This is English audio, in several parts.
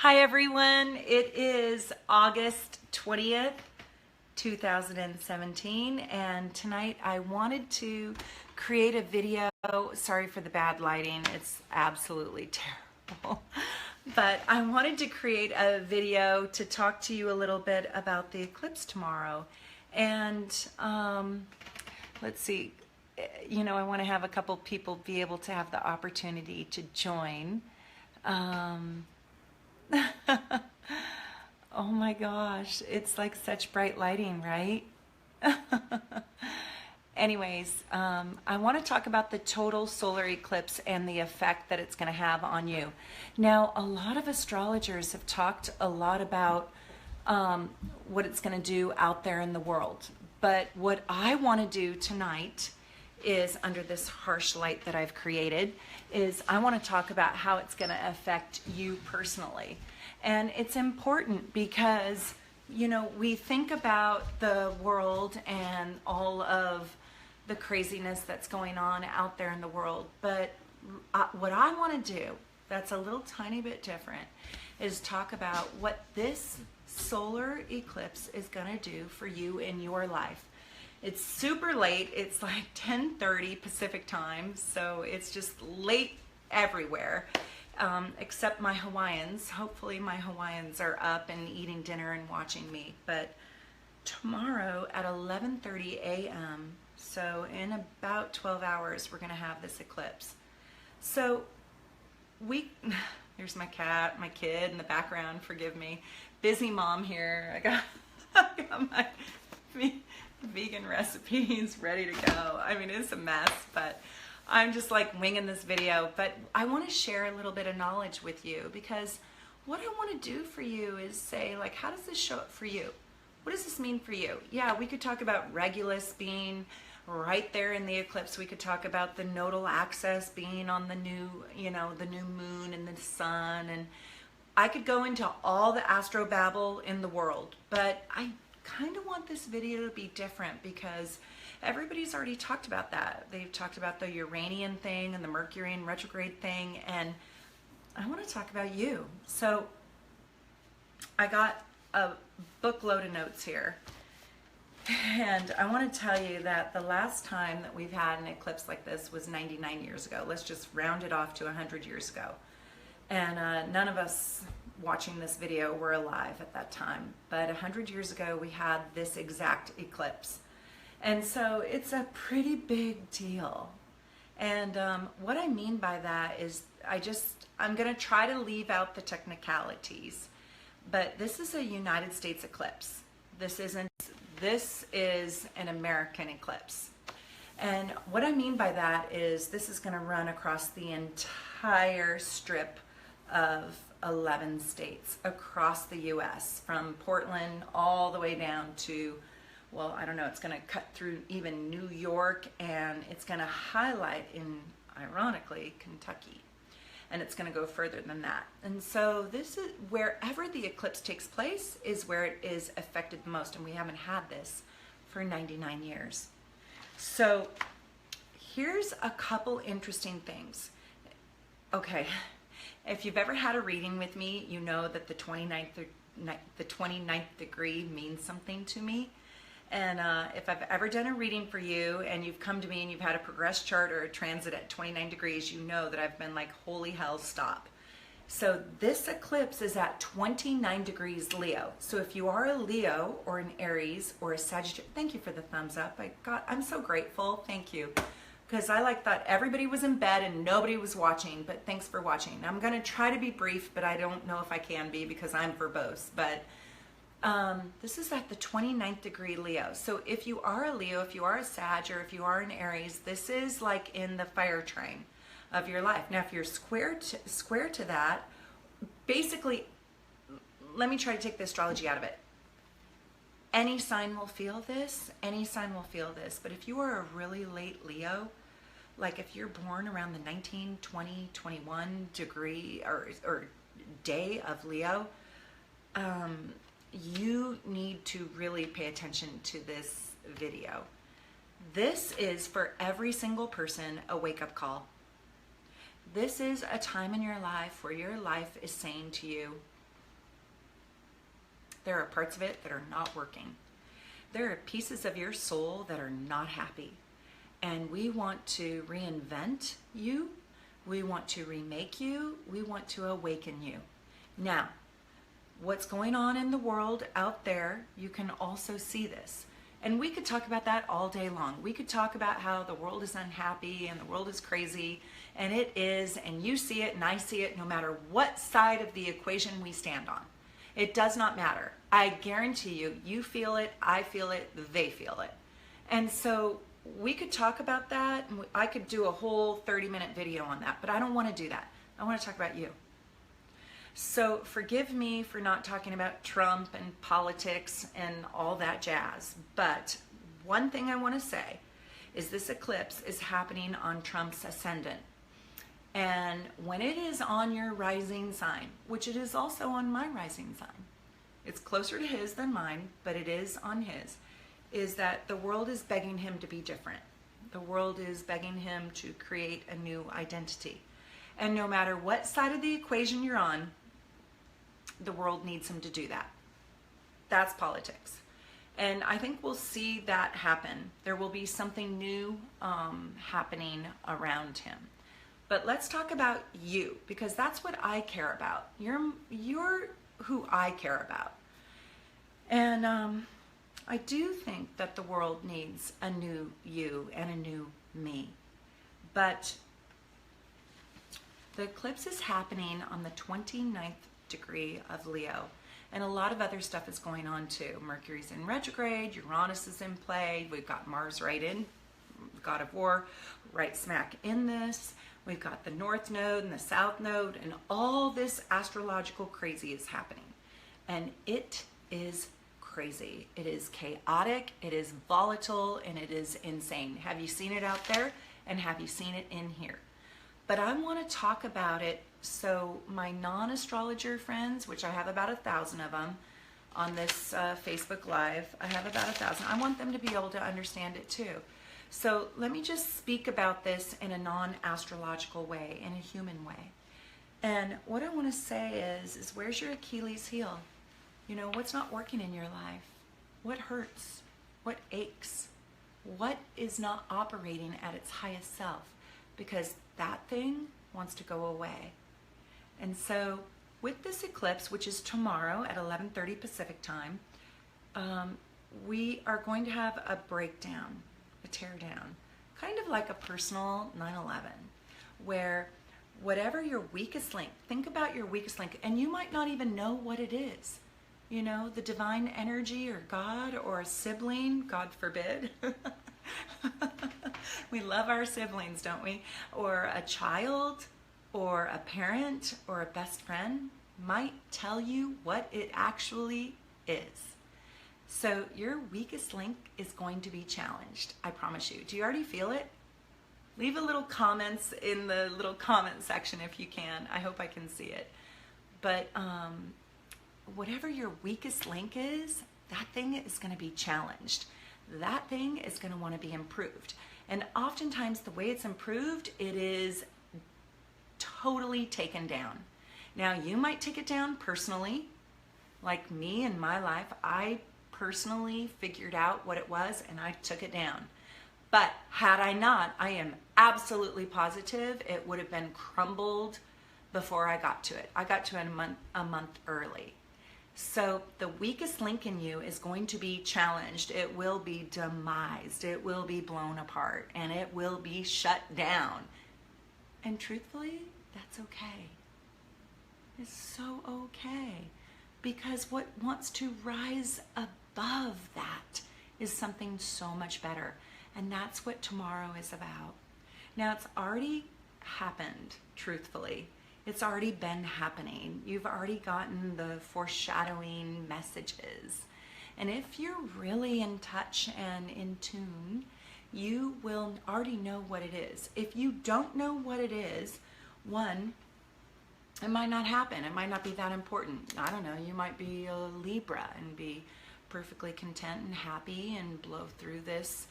Hi everyone, it is August 20th, 2017, and tonight I wanted to create a video. Sorry for the bad lighting, it's absolutely terrible. But I wanted to create a video to talk to you a little bit about the eclipse tomorrow. And let's see, I want to have a couple people be able to have the opportunity to join. Oh my gosh, it's like such bright lighting, right? Anyways, I want to talk about the total solar eclipse and the effect that it's going to have on you. Now, a lot of astrologers have talked a lot about what it's going to do out there in the world. But what I want to do tonight is, under this harsh light that I've created, is I want to talk about how it's going to affect you personally. And it's important because, we think about the world and all of the craziness that's going on out there in the world. But what I want to do, that's a little tiny bit different, is talk about what this solar eclipse is going to do for you in your life. It's super late. It's like 10:30 Pacific time, so it's just late everywhere, except my Hawaiians. Hopefully my Hawaiians are up and eating dinner and watching me. But tomorrow at 11:30 a.m., so in about 12 hours, we're going to have this eclipse. So here's my cat, my kid in the background, forgive me. Busy mom here. I got my vegan recipes ready to go. I mean, it's a mess, but I'm just like winging this video. But I want to share a little bit of knowledge with you, because what I want to do for you is say, like, how does this show up for you? What does this mean for you? Yeah, we could talk about Regulus being right there in the eclipse. We could talk about the nodal axis being on the new moon and the sun, and I could go into all the Astro Babble in the world, but I kind of want this video to be different because everybody's already talked about that. They've talked about the Uranian thing and the Mercury in retrograde thing, and I want to talk about you. So I got a bookload of notes here, and I want to tell you that the last time that we've had an eclipse like this was 99 years ago. Let's just round it off to 100 years ago. And none of us watching this video were alive at that time. But 100 years ago, we had this exact eclipse. And so it's a pretty big deal. And what I mean by that is I'm going to try to leave out the technicalities. But this is a United States eclipse. This is an American eclipse. And what I mean by that is this is going to run across the entire strip of 11 states across the U.S., from Portland all the way down to, well, I don't know, it's going to cut through even New York, and it's going to highlight in, ironically, Kentucky. And it's going to go further than that. And so this is wherever the eclipse takes place is where it is affected the most, and we haven't had this for 99 years. So here's a couple interesting things. Okay, if you've ever had a reading with me, you know that the 29th degree means something to me. And if I've ever done a reading for you and you've come to me and you've had a progressed chart or a transit at 29 degrees, you know that I've been like, holy hell, stop. So this eclipse is at 29 degrees Leo. So if you are a Leo or an Aries or a Sagittarius, thank you for the thumbs up. I'm so grateful. Thank you. Because I thought everybody was in bed and nobody was watching, but thanks for watching. I'm going to try to be brief, but I don't know if I can be because I'm verbose. But this is at the 29th degree Leo. So if you are a Leo, if you are a Sag, or if you are an Aries, this is like in the fire train of your life. Now, if you're square to that, basically, let me try to take the astrology out of it. Any sign will feel this. Any sign will feel this. But if you are a really late Leo, like if you're born around the 19, 20, 21 degree or day of Leo, you need to really pay attention to this video. This is for every single person a wake-up call. This is a time in your life where your life is saying to you, There are parts of it that are not working. There are pieces of your soul that are not happy. And we want to reinvent you. We want to remake you. We want to awaken you. Now, what's going on in the world out there, you can also see this. And we could talk about that all day long. We could talk about how the world is unhappy and the world is crazy, and it is, and you see it and I see it no matter what side of the equation we stand on. It does not matter. I guarantee you, you feel it, I feel it, they feel it. And so we could talk about that, and I could do a whole 30-minute video on that, but I don't want to do that. I want to talk about you. So forgive me for not talking about Trump and politics and all that jazz. But one thing I want to say is this eclipse is happening on Trump's ascendant. And when it is on your rising sign, which it is also on my rising sign, it's closer to his than mine, but it is on his, is that the world is begging him to be different. The world is begging him to create a new identity. And no matter what side of the equation you're on, the world needs him to do that. That's politics. And I think we'll see that happen. There will be something new happening around him. But let's talk about you, because that's what I care about. You're who I care about. And I do think that the world needs a new you and a new me. But the eclipse is happening on the 29th degree of Leo, and a lot of other stuff is going on too. Mercury's in retrograde, Uranus is in play, we've got Mars right in, God of War, right smack in this. We've got the North Node and the South Node, and all this astrological crazy is happening. And it is crazy. It is chaotic, it is volatile, and it is insane. Have you seen it out there? And have you seen it in here? But I want to talk about it so my non-astrologer friends, which I have about 1,000 of them on this Facebook Live, I have about 1,000. I want them to be able to understand it too. So let me just speak about this in a non-astrological way, in a human way. And what I want to say is where's your Achilles heel? You know, what's not working in your life? What hurts? What aches? What is not operating at its highest self? Because that thing wants to go away. And so with this eclipse, which is tomorrow at 11:30 Pacific time, we are going to have a breakdown, a tear down, kind of like a personal 9/11, where whatever your weakest link, think about your weakest link, and you might not even know what it is. You know, the divine energy or God or a sibling, God forbid. We love our siblings, don't we? Or a child or a parent or a best friend might tell you what it actually is. So your weakest link is going to be challenged, I promise you. Do you already feel it? Leave a little comments in the little comment section if you can. I hope I can see it. But whatever your weakest link is, that thing is going to be challenged. That thing is going to want to be improved. And oftentimes the way it's improved, it is totally taken down. Now you might take it down personally, like me in my life. I personally figured out what it was and I took it down. But had I not, I am absolutely positive it would have been crumbled before I got to it. I got to it a month early. So the weakest link in you is going to be challenged. It will be demised. It will be blown apart, and it will be shut down. And truthfully, that's okay. It's so okay. Because what wants to rise above that is something so much better. And that's what tomorrow is about. Now, it's already happened, truthfully. It's already been happening. You've already gotten the foreshadowing messages. And if you're really in touch and in tune, you will already know what it is. If you don't know what it is, one, it might not happen. It might not be that important. I don't know. You might be a Libra and be perfectly content and happy and blow through this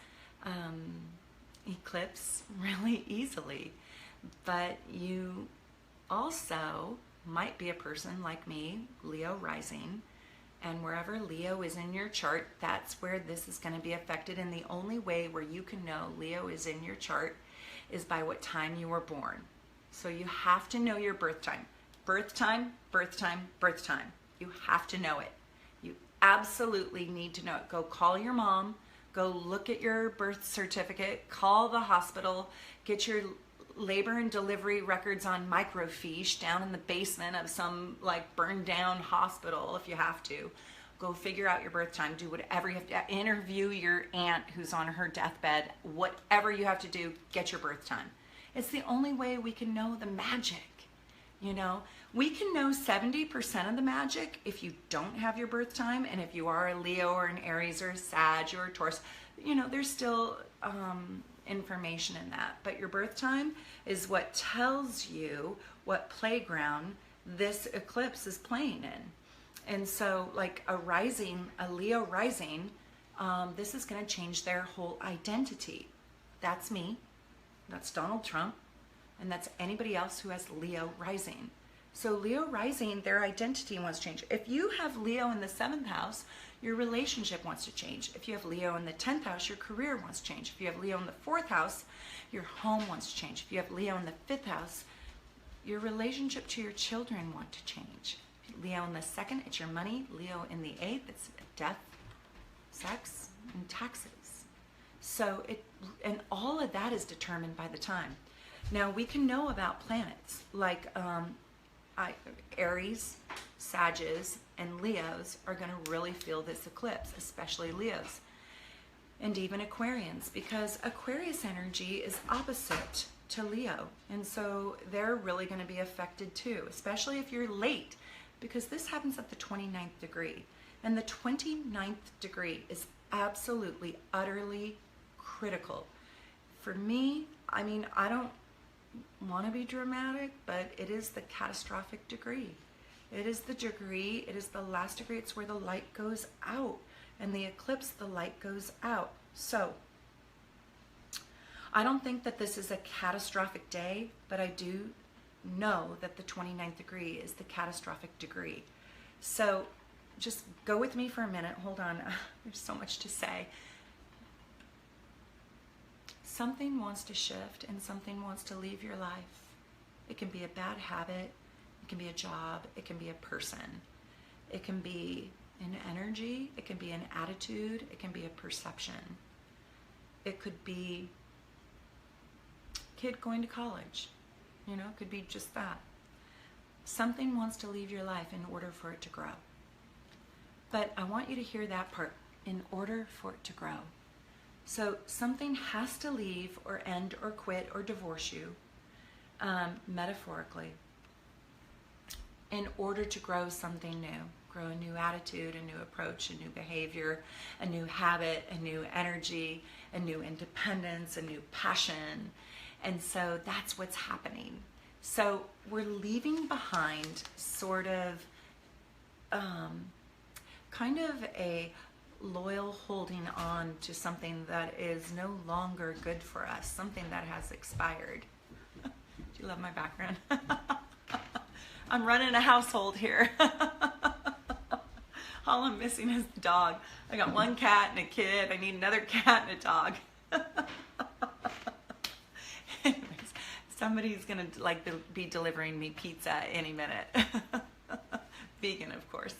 eclipse really easily. But you also might be a person like me, Leo rising, And wherever Leo is in your chart, that's where this is going to be affected. And the only way where you can know Leo is in your chart is by what time you were born. So you have to know your birth time. Birth time, birth time, birth time. You have to know it. You absolutely need to know it. Go call your mom. Go look at your birth certificate. Call the hospital. Get your labor and delivery records on microfiche down in the basement of some like burned down hospital if you have to. Go figure out your birth time. Do whatever you have to. Interview your aunt who's on her deathbed. Whatever you have to do, get your birth time. It's the only way we can know the magic. You know, we can know 70% of the magic if you don't have your birth time, and if you are a Leo or an Aries or a Sag or a Taurus, you know, there's still information in that. But your birth time is what tells you what playground this eclipse is playing in. And so like a Leo rising, this is going to change their whole identity. That's me. That's Donald Trump. And that's anybody else who has Leo rising. So Leo rising, their identity wants to change. If you have Leo in the 7th house, your relationship wants to change. If you have Leo in the 10th house, your career wants to change. If you have Leo in the 4th house, your home wants to change. If you have Leo in the 5th house, your relationship to your children want to change. Leo in the 2nd, it's your money. Leo in the 8th, it's death, sex, and taxes. So and all of that is determined by the time. Now we can know about planets like Aries, Sages, and Leos are going to really feel this eclipse, especially Leos, and even Aquarians, because Aquarius energy is opposite to Leo, and so they're really going to be affected too, especially if you're late, because this happens at the 29th degree, and the 29th degree is absolutely, utterly critical. For me, I mean, I don't want to be dramatic, but it is the catastrophic degree. It is the degree, it is the last degree, it's where the light goes out. And the eclipse, the light goes out. So, I don't think that this is a catastrophic day, but I do know that the 29th degree is the catastrophic degree. So, just go with me for a minute. Hold on. There's so much to say. Something wants to shift and something wants to leave your life. It can be a bad habit, it can be a job, it can be a person, it can be an energy, it can be an attitude, it can be a perception. It could be a kid going to college, you know, it could be just that. Something wants to leave your life in order for it to grow. But I want you to hear that part, in order for it to grow. So something has to leave or end or quit or divorce you, metaphorically, in order to grow something new. Grow a new attitude, a new approach, a new behavior, a new habit, a new energy, a new independence, a new passion. And so that's what's happening. So we're leaving behind sort of kind of a loyal holding on to something that is no longer good for us, something that has expired. Do you love my background? I'm running a household here. All I'm missing is the dog. I got one cat and a kid. I need another cat and a dog. Anyways, somebody's gonna be delivering me pizza any minute. Vegan, of course.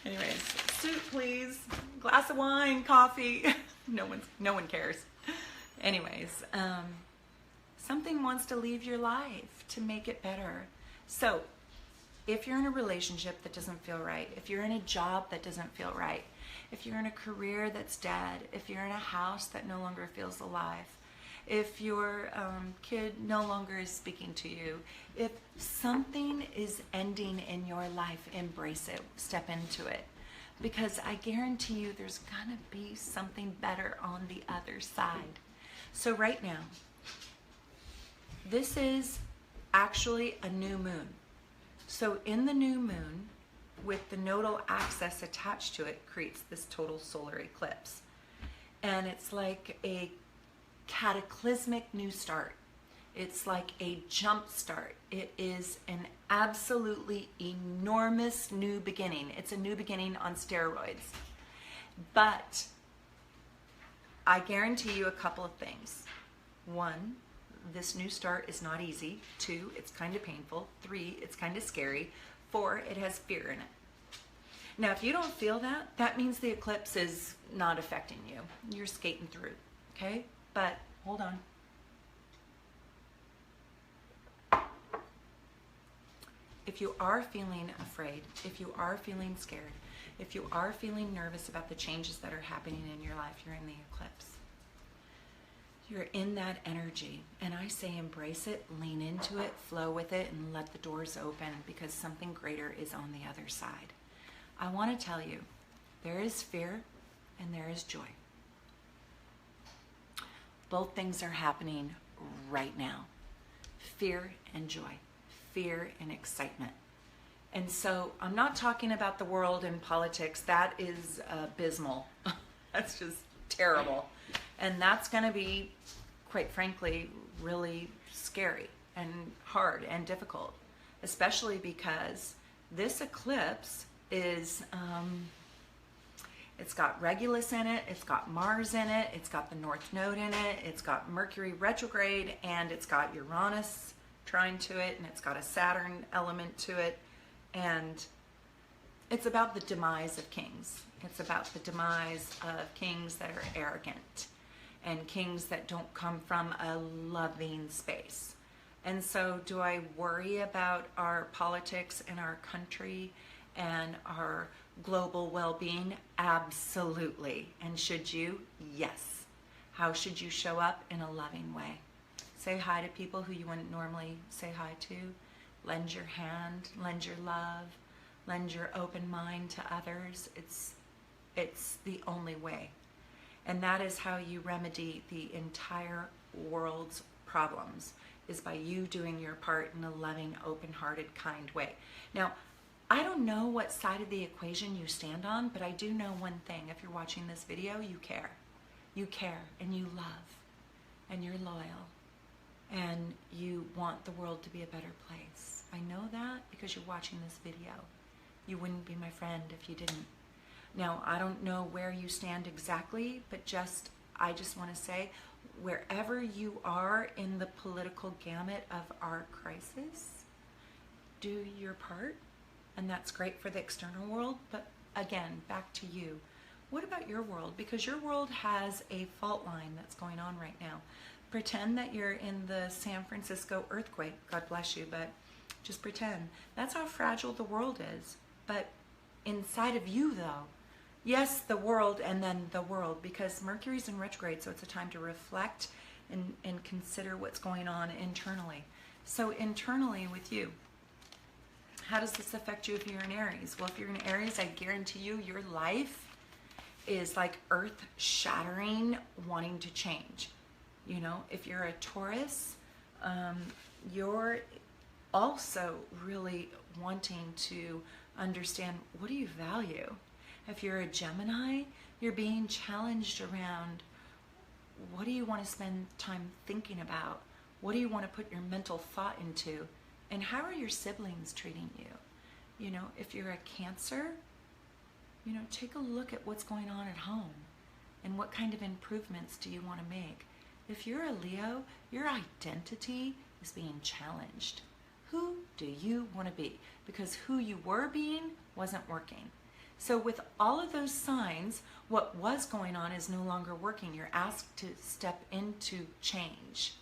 Anyways, soup please, glass of wine, coffee. No one cares. Anyways, something wants to leave your life to make it better. So if you're in a relationship that doesn't feel right, if you're in a job that doesn't feel right, if you're in a career that's dead, if you're in a house that no longer feels alive, if your kid no longer is speaking to you, if something is ending in your life, embrace it, step into it. Because I guarantee you there's gonna be something better on the other side. So right now, this is actually a new moon. So in the new moon, with the nodal axis attached to it, creates this total solar eclipse. And it's like a cataclysmic new start. It's like a jump start. It is an absolutely enormous new beginning. It's a new beginning on steroids. But I guarantee you a couple of things. One, this new start is not easy. Two, it's kind of painful. Three, it's kind of scary. Four, it has fear in it. Now, if you don't feel that, that means the eclipse is not affecting you. You're skating through, okay? But hold on. If you are feeling afraid, if you are feeling scared, if you are feeling nervous about the changes that are happening in your life, you're in the eclipse. You're in that energy, and I say embrace it, lean into it, flow with it, and let the doors open, because something greater is on the other side. I want to tell you, there is fear and there is joy. Both things are happening right now. Fear and joy, fear and excitement. And so I'm not talking about the world and politics. That is abysmal. That's just terrible. And that's going to be, quite frankly, really scary and hard and difficult, especially because this eclipse is, it's got Regulus in it, it's got Mars in it, it's got the North Node in it, it's got Mercury retrograde, and it's got Uranus trine to it, and it's got a Saturn element to it. And it's about the demise of kings. It's about the demise of kings that are arrogant and kings that don't come from a loving space. And so do I worry about our politics in our country and our global well-being? Absolutely. And should you? Yes. How should you show up? In a loving way. Say hi to people who you wouldn't normally say hi to. Lend your hand, lend your love, lend your open mind to others. It's the only way. And that is how you remedy the entire world's problems, is by you doing your part in a loving, open-hearted, kind way. Now, I don't know what side of the equation you stand on, but I do know one thing. If you're watching this video, you care. You care and you love and you're loyal and you want the world to be a better place. I know that because you're watching this video. You wouldn't be my friend if you didn't. Now, I don't know where you stand exactly, but I just want to say, wherever you are in the political gamut of our crisis, do your part. And that's great for the external world. But again, back to you. What about your world? Because your world has a fault line that's going on right now. Pretend that you're in the San Francisco earthquake. God bless you, but just pretend. That's how fragile the world is. But inside of you, though, yes, the world and then the world, because Mercury's in retrograde, so it's a time to reflect and consider what's going on internally. So internally with you, how does this affect you if you're in Aries? Well, if you're in Aries, I guarantee you your life is like earth-shattering, wanting to change. You know, if you're a Taurus, you're also really wanting to understand, what do you value? If you're a Gemini, you're being challenged around, what do you want to spend time thinking about? What do you want to put your mental thought into? And how are your siblings treating you? You know, if you're a Cancer, you know, take a look at what's going on at home and what kind of improvements do you want to make. If you're a Leo, your identity is being challenged. Who do you want to be? Because who you were being wasn't working. So with all of those signs, what was going on is no longer working. You're asked to step into change.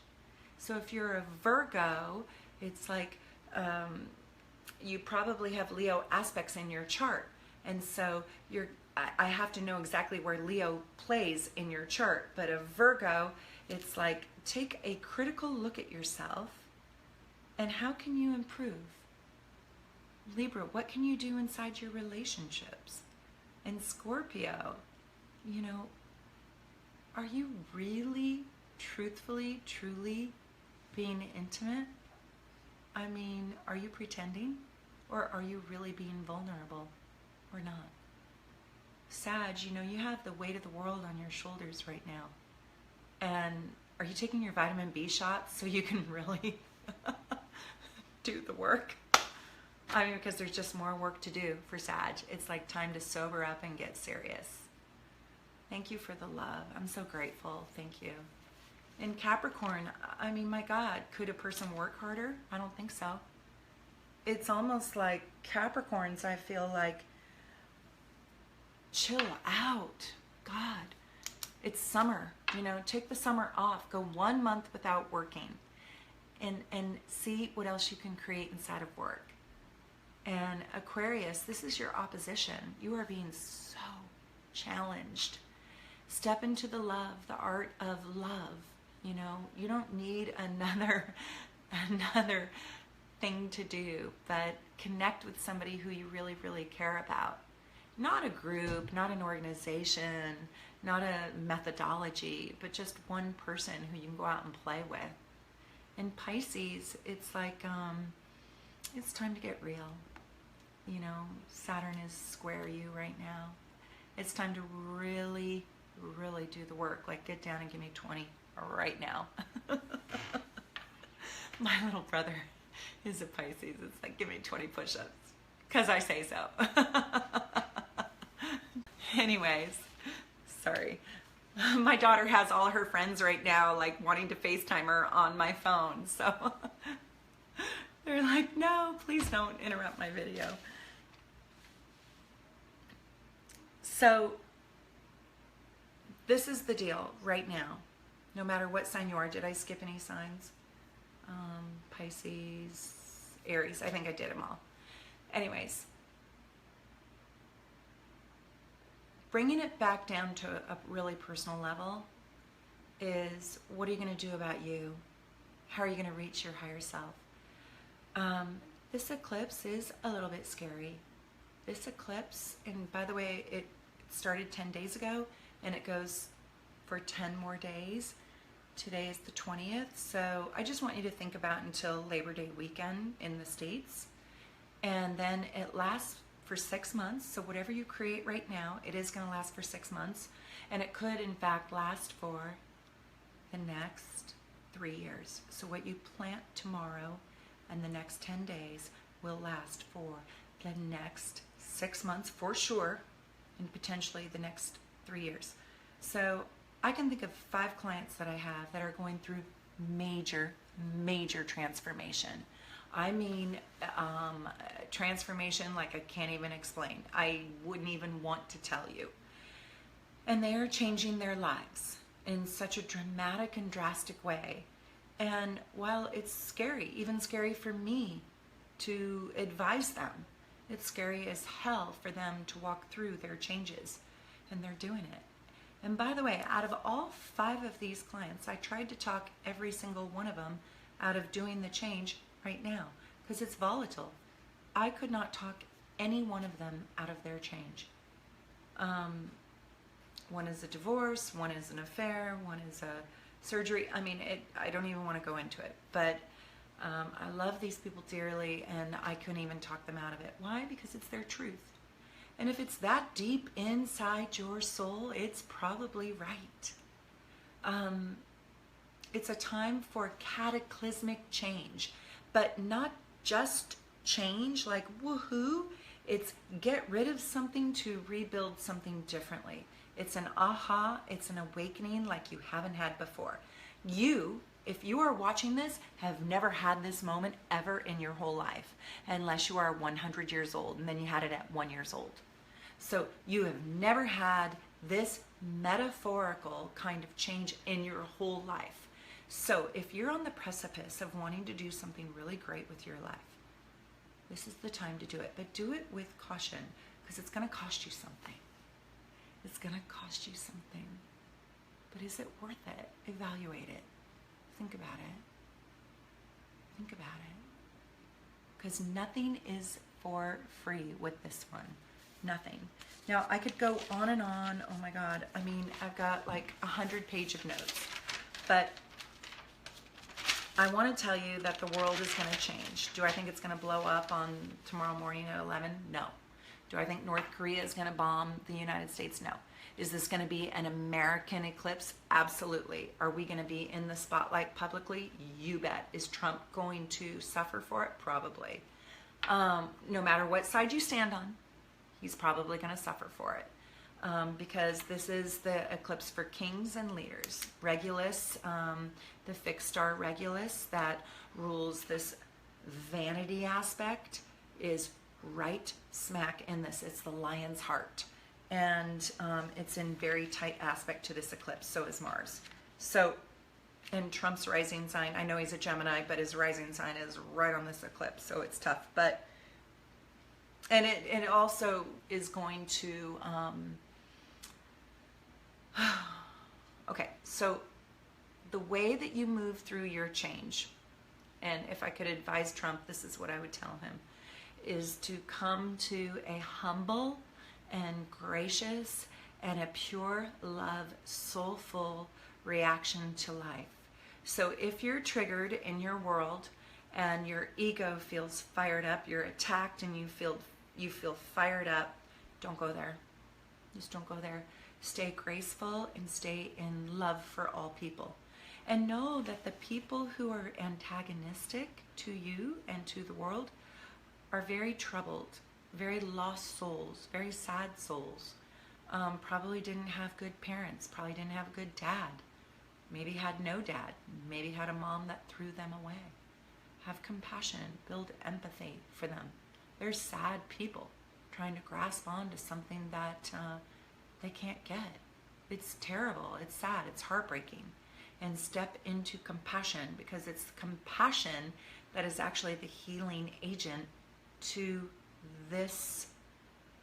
So if you're a Virgo, it's like you probably have Leo aspects in your chart. And so I have to know exactly where Leo plays in your chart. But a Virgo, it's like, take a critical look at yourself and how can you improve? Libra, what can you do inside your relationships? And Scorpio, you know, are you really, truthfully, truly being intimate? I mean, are you pretending? Or are you really being vulnerable or not? Sag, you know, you have the weight of the world on your shoulders right now. And are you taking your vitamin B shots so you can really do the work? I mean, because there's just more work to do for Sag. It's like time to sober up and get serious. Thank you for the love. I'm so grateful. Thank you. In Capricorn, I mean, my God, could a person work harder? I don't think so. It's almost like Capricorns, I feel like, chill out. God, it's summer. You know, take the summer off. Go 1 month without working and see what else you can create inside of work. And Aquarius, this is your opposition. You are being so challenged. Step into the love, the art of love. You know, you don't need another thing to do, but connect with somebody who you really, really care about. Not a group, not an organization, not a methodology, but just one person who you can go out and play with. In Pisces, it's like, it's time to get real. You know, Saturn is square you right now. It's time to really, really do the work. Like, get down and give me 20 right now. My little brother is a Pisces. It's like, give me 20 push-ups because I say so. Anyways, sorry. My daughter has all her friends right now like wanting to FaceTime her on my phone. So they're like, no, please don't interrupt my video. So this is the deal right now. No matter what sign you are. Did I skip any signs? Pisces, Aries. I think I did them all. Anyways, bringing it back down to a really personal level is, what are you going to do about you? How are you going to reach your higher self? This eclipse is a little bit scary. This eclipse, and by the way, it started 10 days ago and it goes for 10 more days. Today is the 20th, so I just want you to think about until Labor Day weekend in the States. And then it lasts for 6 months, so whatever you create right now, it is going to last for 6 months. And it could, in fact, last for the next 3 years. So what you plant tomorrow and the next 10 days will last for the next 6 months for sure, and potentially the next 3 years. So I can think of 5 clients that I have that are going through major, major transformation. I mean, transformation like I can't even explain. I wouldn't even want to tell you. And they are changing their lives in such a dramatic and drastic way. And while it's scary, even scary for me to advise them, it's scary as hell for them to walk through their changes, and they're doing it. And by the way, out of all 5 of these clients, I tried to talk every single one of them out of doing the change right now, because it's volatile. I could not talk any one of them out of their change. One is a divorce, one is an affair, one is a surgery. I mean, I don't even want to go into it, but I love these people dearly, and I couldn't even talk them out of it. Why? Because it's their truth. And if it's that deep inside your soul, it's probably right. It's a time for cataclysmic change, but not just change like woohoo. It's get rid of something to rebuild something differently. It's an aha, it's an awakening like you haven't had before. You, if you are watching this, have never had this moment ever in your whole life, unless you are 100 years old and then you had it at 1 year old. So you have never had this metaphorical kind of change in your whole life. So if you're on the precipice of wanting to do something really great with your life, this is the time to do it. But do it with caution, because it's going to cost you something. It's going to cost you something. But is it worth it? Evaluate it. Think about it. Think about it. Because nothing is for free with this one. Nothing. Now, I could go on and on. Oh my God. I mean, I've got like 100 pages of notes. But I want to tell you that the world is going to change. Do I think it's going to blow up on tomorrow morning at 11? No. Do I think North Korea is going to bomb the United States? No. Is this going to be an American eclipse? Absolutely. Are we going to be in the spotlight publicly? You bet. Is Trump going to suffer for it? Probably. No matter what side you stand on, he's probably going to suffer for it. Because this is the eclipse for kings and leaders. Regulus, the fixed star Regulus that rules this vanity aspect, is right smack in this. It's the lion's heart. And it's in very tight aspect to this eclipse. So is Mars. So, and Trump's rising sign, I know he's a Gemini, but his rising sign is right on this eclipse. So it's tough. But, and it also is going to... okay, so the way that you move through your change, and if I could advise Trump, this is what I would tell him, is to come to a humble and gracious and a pure love, soulful reaction to life. So if you're triggered in your world and your ego feels fired up, you're attacked and you feel fired up, don't go there. Just don't go there. Stay graceful and stay in love for all people. And know that the people who are antagonistic to you and to the world are very troubled, very lost souls, very sad souls. Probably didn't have good parents, probably didn't have a good dad. Maybe had no dad, maybe had a mom that threw them away. Have compassion, build empathy for them. They're sad people trying to grasp onto something that they can't get. It's terrible, it's sad, it's heartbreaking. And step into compassion, because it's compassion that is actually the healing agent to this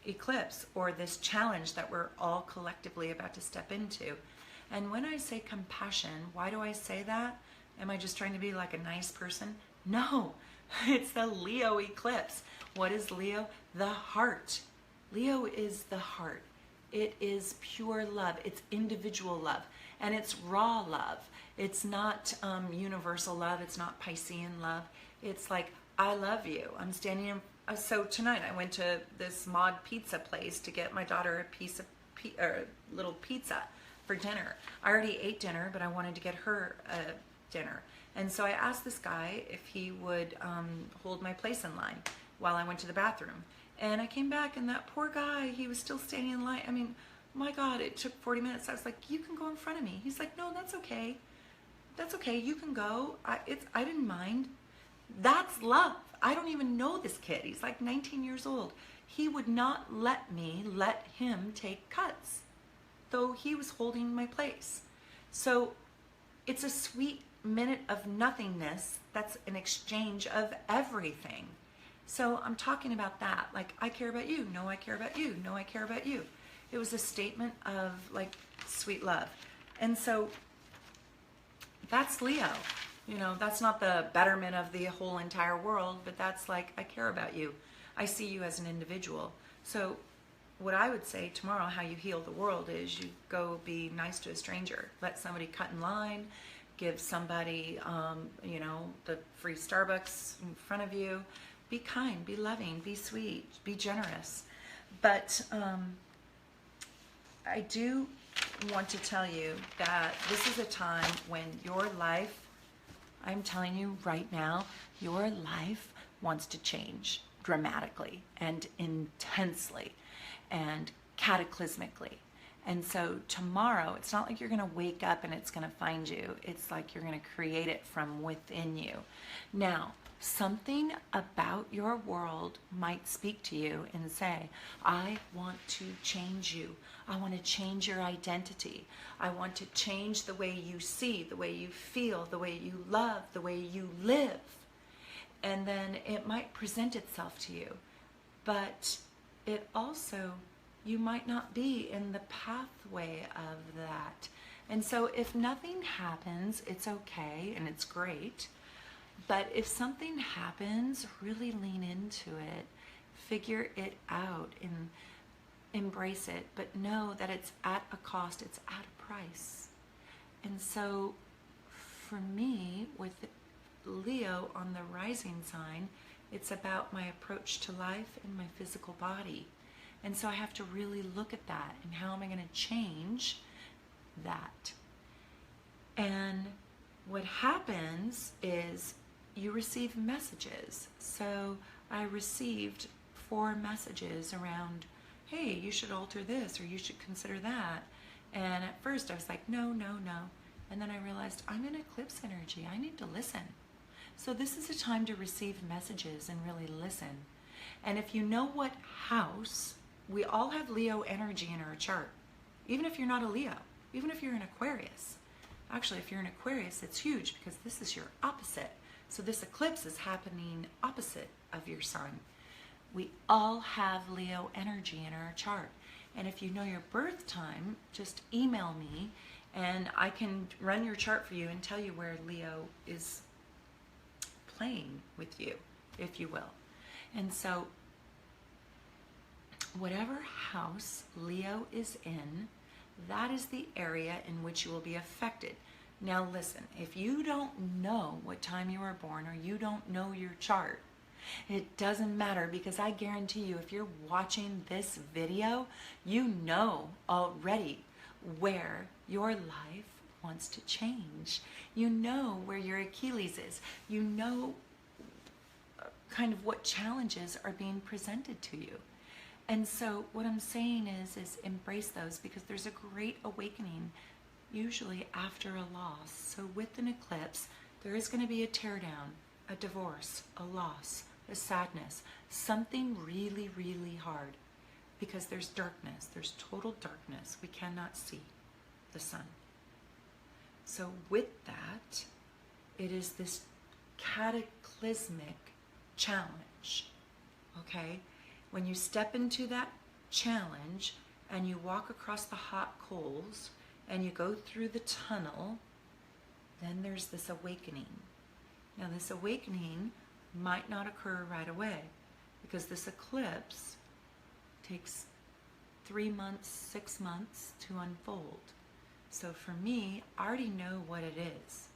eclipse or this challenge that we're all collectively about to step into. And when I say compassion, why do I say that? Am I just trying to be like a nice person? No, it's the Leo eclipse. What is Leo? The heart. Leo is the heart. It is pure love. It's individual love. And it's raw love. It's not universal love. It's not Piscean love. It's like, I love you. I'm standing in... So tonight I went to this mod pizza place to get my daughter a piece of little pizza for dinner. I already ate dinner, but I wanted to get her a dinner. And so I asked this guy if he would hold my place in line while I went to the bathroom. And I came back, and that poor guy, he was still standing in line. I mean, my God, it took 40 minutes. I was like, you can go in front of me. He's like, no, that's okay. That's okay. You can go. I didn't mind. That's love. I don't even know this kid. He's like 19 years old. He would not let me let him take cuts, though he was holding my place. So it's a sweet minute of nothingness that's an exchange of everything. So I'm talking about that. Like, I care about you. No, I care about you. No, I care about you. It was a statement of like sweet love. And so that's Leo. You know, that's not the betterment of the whole entire world, but that's like, I care about you. I see you as an individual. So what I would say tomorrow, how you heal the world, is you go be nice to a stranger. Let somebody cut in line. Give somebody, you know, the free Starbucks in front of you. Be kind, be loving, be sweet, be generous. But I do want to tell you that this is a time when your life, I'm telling you right now, your life wants to change dramatically and intensely and cataclysmically. And so tomorrow, it's not like you're going to wake up and it's going to find you. It's like you're going to create it from within you. Now, something about your world might speak to you and say, I want to change you. I want to change your identity. I want to change the way you see, the way you feel, the way you love, the way you live. And then it might present itself to you. But it also, you might not be in the pathway of that. And so if nothing happens, it's okay and it's great. But if something happens, really lean into it, figure it out, and embrace it. But know that it's at a cost, it's at a price. And so for me, with Leo on the rising sign, it's about my approach to life and my physical body. And so I have to really look at that and how am I going to change that. And what happens is you receive messages. So I received 4 messages around, hey, you should alter this or you should consider that. And at first I was like, no, no, no. And then I realized I'm in eclipse energy. I need to listen. So this is a time to receive messages and really listen. And if you know what house, we all have Leo energy in our chart. Even if you're not a Leo, even if you're an Aquarius. Actually, if you're an Aquarius, it's huge because this is your opposite. So this eclipse is happening opposite of your sun. We all have Leo energy in our chart. And if you know your birth time, just email me and I can run your chart for you and tell you where Leo is playing with you, if you will. And so whatever house Leo is in, that is the area in which you will be affected. Now listen, if you don't know what time you were born or you don't know your chart, it doesn't matter, because I guarantee you if you're watching this video, you know already where your life wants to change. You know where your Achilles is. You know kind of what challenges are being presented to you. And so what I'm saying is embrace those, because there's a great awakening usually after a loss. So with an eclipse, there is going to be a teardown, a divorce, a loss, a sadness, something really, really hard, because there's darkness, there's total darkness. We cannot see the sun. So with that, it is this cataclysmic challenge, okay? When you step into that challenge and you walk across the hot coals and you go through the tunnel, then there's this awakening. Now this awakening might not occur right away, because this eclipse takes 3 months, 6 months to unfold. So for me, I already know what it is.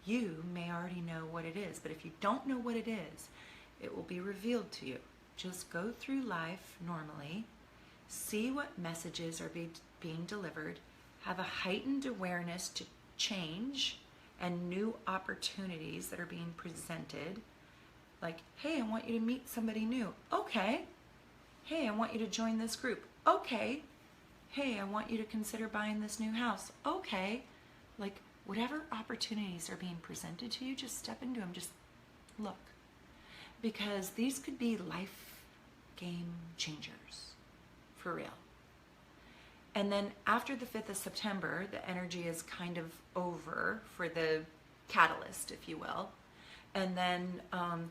You may already know what it is, but if you don't know what it is, it will be revealed to you. Just go through life normally, see what messages are being delivered, have a heightened awareness to change and new opportunities that are being presented. Like, hey, I want you to meet somebody new. Okay. Hey, I want you to join this group. Okay. Hey, I want you to consider buying this new house. Okay. Like, whatever opportunities are being presented to you, just step into them. Just look. Because these could be life game changers. For real. And then after the 5th of September, the energy is kind of over for the catalyst, if you will. And then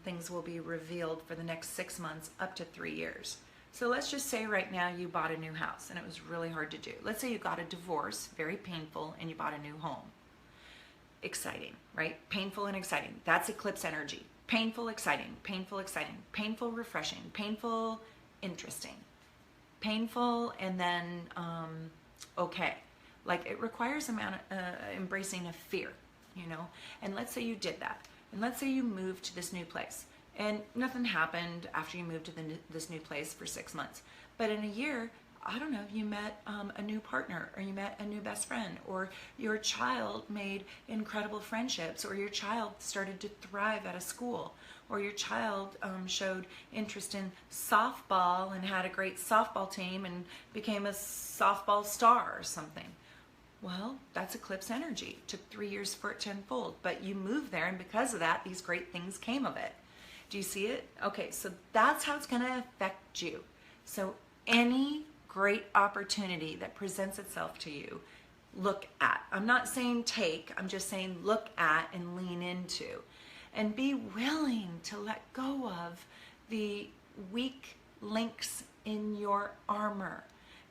things will be revealed for the next 6 months up to 3 years. So let's just say right now you bought a new house and it was really hard to do. Let's say you got a divorce, very painful, and you bought a new home. Exciting, right? Painful and exciting. That's eclipse energy. Painful, exciting, painful, exciting, painful, refreshing, painful, interesting. Painful, and then okay. Like, it requires embracing of fear, you know? And let's say you did that. And let's say you moved to this new place and nothing happened after you moved to this new place for 6 months. But in a year, I don't know, you met a new partner, or you met a new best friend, or your child made incredible friendships, or your child started to thrive at a school, or your child showed interest in softball and had a great softball team and became a softball star or something. Well, that's eclipse energy. It took 3 years for it to unfold, but you moved there, and because of that, these great things came of it. Do you see it? Okay, so that's how it's going to affect you. So any great opportunity that presents itself to you, look at. I'm not saying take, I'm just saying look at and lean into. And be willing to let go of the weak links in your armor,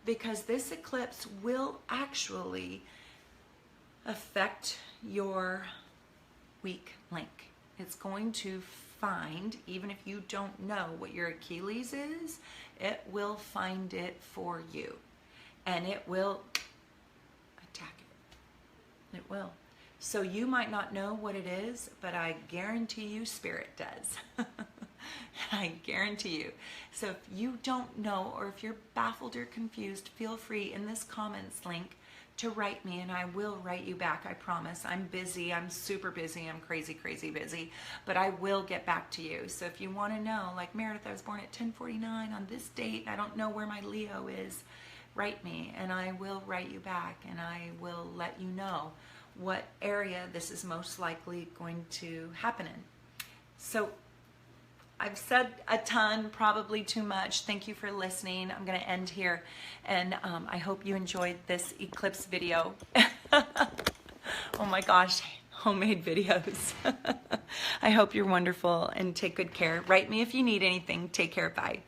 because this eclipse will actually affect your weak link. It's going to find, even if you don't know what your Achilles is, it will find it for you. And it will attack it. It will. So you might not know what it is, but I guarantee you Spirit does. I guarantee you. So if you don't know, or if you're baffled or confused, feel free in this comments link to write me, and I will write you back. I promise. I'm busy. I'm super busy. I'm crazy busy, but I will get back to you. So if you want to know, like, Meredith, I was born at 10:49 on this date, and I don't know where my Leo is, write me, and I will write you back, and I will let you know what area this is most likely going to happen in. So I've said a ton, probably too much. Thank you for listening. I'm going to end here, and I hope you enjoyed this eclipse video. Oh my gosh, homemade videos. I hope you're wonderful, and take good care. Write me if you need anything. Take care. Bye.